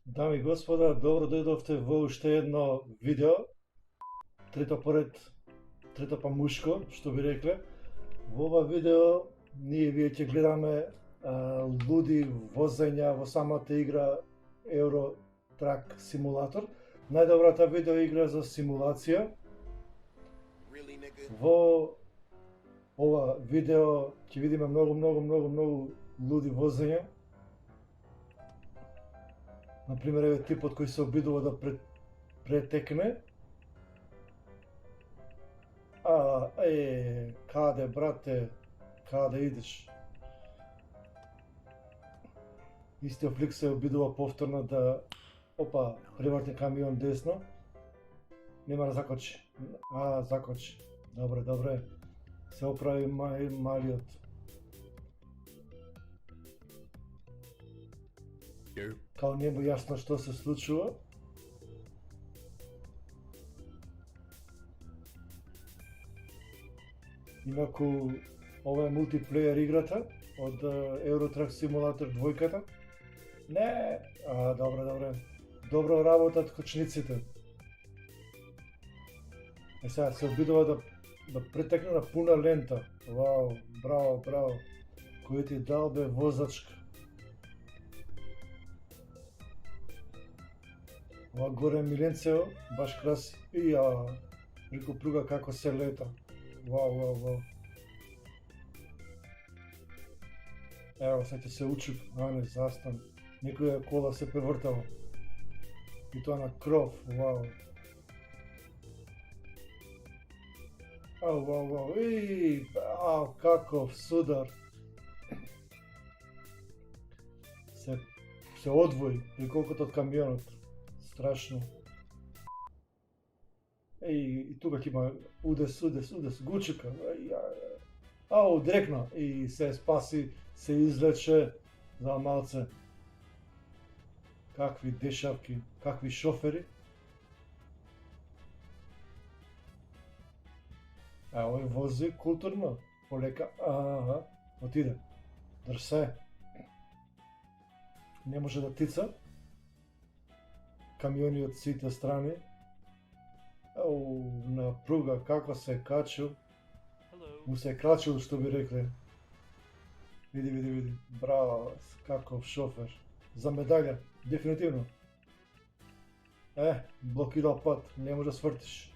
Дами и господа, добро дојдовте во уште едно видео. Трето поред, трето па мушко, што би рекле. Во ова видео ние вие ќе гледаме луди возења во самата игра Euro Truck Simulator. Најдобрата видео игра за симулација. Во ова видео ќе видиме многу луди возења. Например, еве типот кој се обидува да претекне. Каде, брате, каде идеш? Истиот лик се обидува повторно да преврти камион десно. Нема да закочи. Закочи. Добре. Се оправи малиот. Као не му јасно што се случува. Инаку, ова е мултиплеер играта од Euro Truck Simulator 2-ката. Не, добре. Добро работат кочниците. Сега се обидува да претекне на пуна лента. Вау, браво. Кој ти дал бе возачка. Ова горе Миленцево, баш краси. Преку пруга како се лета. Вау. Ево, сега ќе се учуп. Не, застан. Некоја кола се превртава. И тоа на кров. Вау. Каков судар. Се одвои преколкото од камионот. Страшно. И тука ќе има удес, гучика. Директно. И се спаси, се излече за малце. Какви дешавки, какви шофери. Овој вози културно, полека. Отиде. Дрсе. Не може да тица. Камиони од сите страни. На пруга како се качил. Му се качил, што би рекле. Види. Браво, каков шофер. За медалја, дефинитивно. Блокирал пат, не може да свртиш.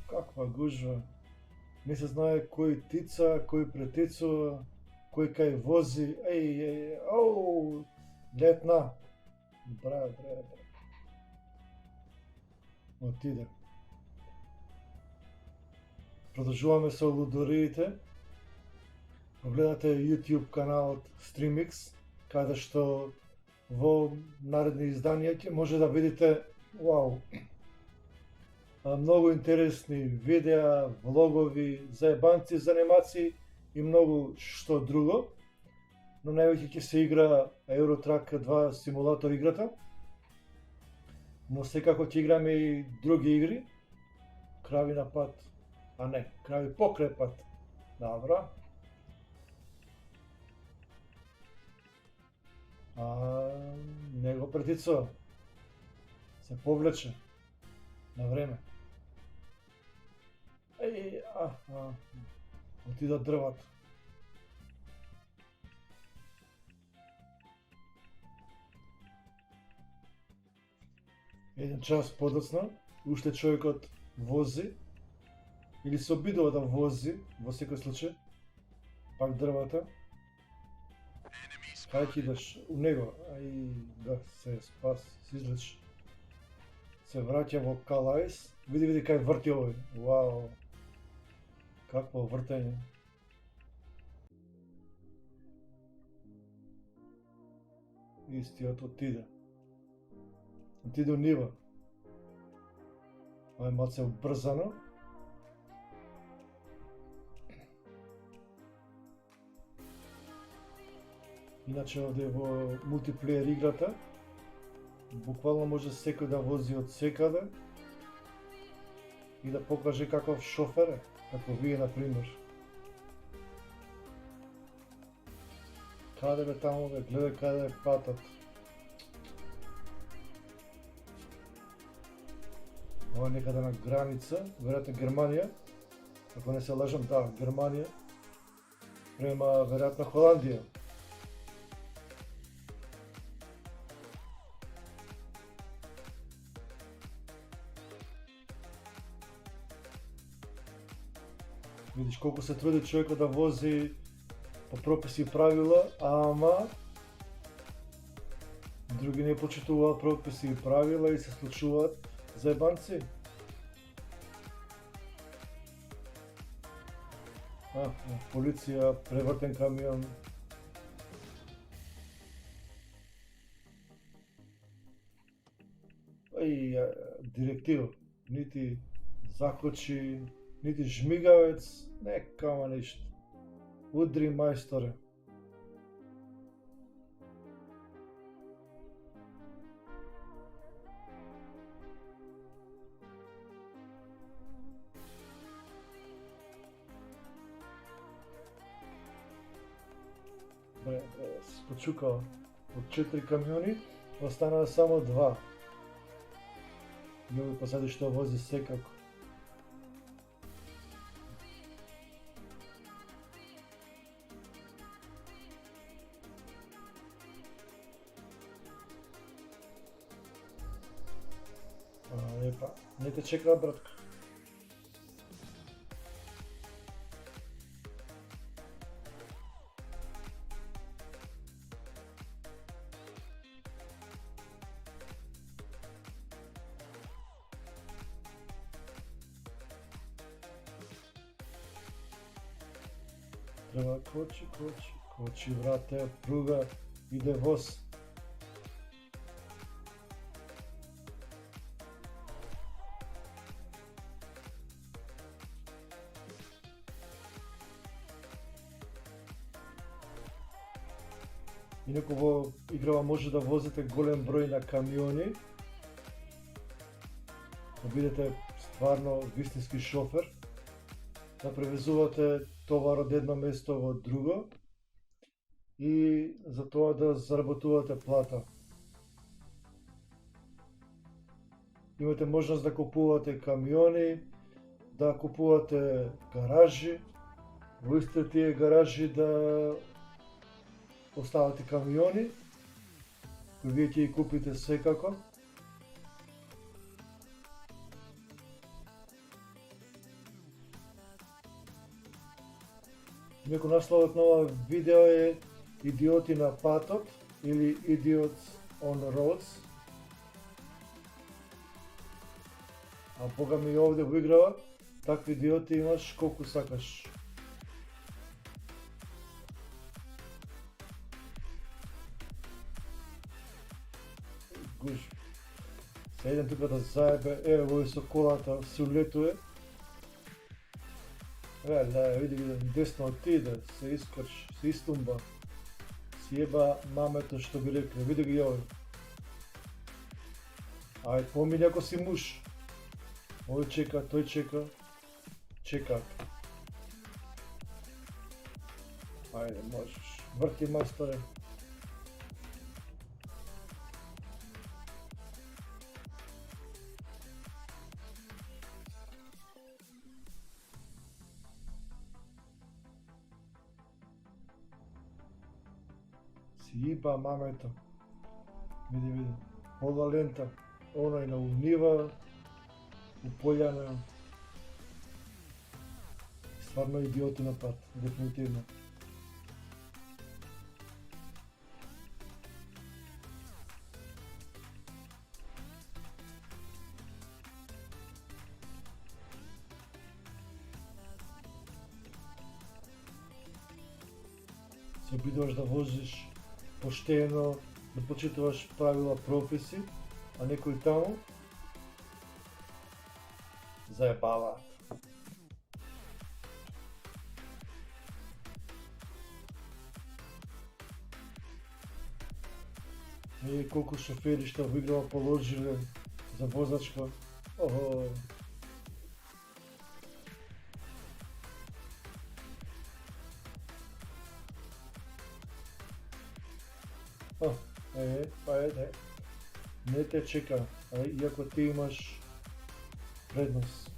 Каква гужва. Не се знае кој тица, кој претицува. Кој кај вози, летна. Браво. Отиде. Продолжуваме со лудориите. Гледате YouTube каналот StreamX, каде што во наредни изданија ќе може да видите многу интересни видеа, влогови, заебанци, занимации и многу што друго, но највеќе ќе се игра Euro Truck 2 Simulator играта, но секако ќе играме и други игри, крави на пат, крави покрај пат, добро. Не го претицува, се повлече на време. Отидат дрвата. Еден час подоцна, уште човекот вози, или се обидува да вози, во секој случај, пак дрвата. Кај ќе идеш? У него, се спас, се излечи. Се враќа во Калајс, види кај врти овој, вау. Какво вртење. Истиот отиде. Отиде у нива. Ова е малце убрзано. Иначе овде во мултиплеер играта буквално може секој да вози од секаде и да покаже каков шофер е, како вие, например. Каде бе таму бе, гледај каде е патот. Ова е некаде на граница, веројатно Германија. Ако не се лажам, да, Германија. Према веројатно Холандија. Видиш колку се труди човекот да вози по прописи и правила, ама други не почитуваат прописи и правила и се случуваат заебанци. Полиција, превртен камион. Директива, нити закочи, нити жмигавец, некама ништо. Удри мајсторе. Се почукава. Од 4 камиони останаа само 2. И овој позади што вози секако. Не те чека, братка. Треба кочи, врате, пруга, иде воз. Инаку во играва може да возите голем број на камиони, да бидете стварно вистински шофер, да превезувате товар од едно место во друго и за тоа да заработувате плата. Имате можност да купувате камиони, да купувате гаражи, во истите тие гаражи да оставате камиони, кои вие ќе ги купите секако. Инаку насловот на ова видео е Идиоти на патот или Idiots on Roads. А бога ми овде во играва, такви идиоти имаш колку сакаш. Гуж. Се идем тука да заебе, овој со колата се улетуе. Види, десно отиде, се искрш, се истумба. Си еба мамето што би рекле, види ги овој. Ајде, помини ако си муж. Овој чека, тој чека. Чекат. Ајде, можеш. Врти мајсторе. Си ипа мамето. Види. Пола лента. Оној на унива. Уполјана. Стварно идиоти на пат. Дефинитивно. Се обидуваш да возиш поштено, да почитуваш правила, прописи, а некој таму заебава. И колку шофери што во играва положиле за возачка. Охо. Па е, не те чека, иако ти имаш предност.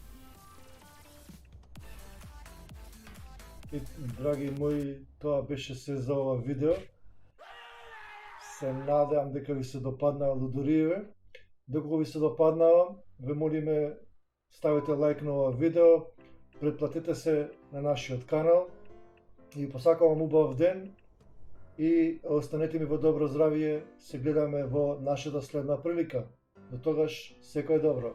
И, драги мои, тоа беше се за ова видео. Се надевам дека ви се допаднаа Лудориеве. Доколку ви се допаднаа, ве молиме ставете лайк на ова видео, претплатете се на нашиот канал и посакувам убав ден и останете ми во добро здравие, се гледаме во нашата следна прилика. До тогаш, секој добро.